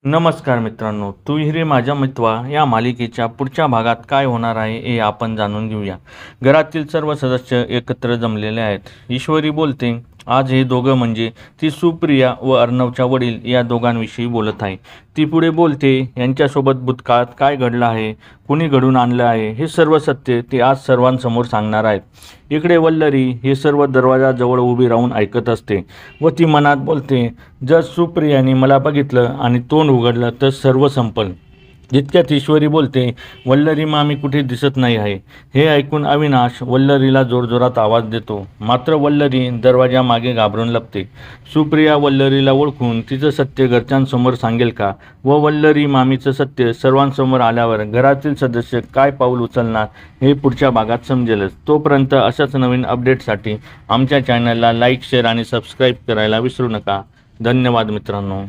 नमस्कार मित्रांनो, तू हिरे माझ्या मितवा या मालिकेच्या पुढच्या भागात काय होणार आहे हे आपण जाणून घेऊया. घरातील सर्व सदस्य एकत्र जमलेले आहेत. ईश्वरी बोलते, आज हे दोघं म्हणजे ती सुप्रिया व अर्णवच्या वडील या दोघांविषयी बोलत आहे. ती पुढे बोलते, यांच्यासोबत भूतकाळात काय घडलं आहे, कुणी घडून आणलं आहे, हे सर्व सत्य ते आज सर्वांसमोर सांगणार आहेत. इकडे वल्लरी हे सर्व दरवाजाजवळ उभी राहून ऐकत असते व ती मनात बोलते, जर सुप्रियाने मला बघितलं आणि तोंड उघडलं तर सर्व संपल. जितक्यात ईश्वरी बोलते, वल्लरी मामी कुठे दिसत नाही आहे. हे ऐकून अविनाश वल्लरीला जोरजोरात आवाज देतो, मात्र वल्लरी दरवाजामागे घाबरून लपते. सुप्रिया वल्लरीला ओळखून तिचं सत्य घरच्यांसमोर सांगेल का, व वल्लरी मामीचं सत्य सर्वांसमोर आल्यावर घरातील सदस्य काय पाऊल उचलणार हे पुढच्या भागात समजेलच. तोपर्यंत अशाच नवीन अपडेटसाठी आमच्या चॅनलला लाईक, शेअर आणि सबस्क्राईब करायला विसरू नका. धन्यवाद मित्रांनो.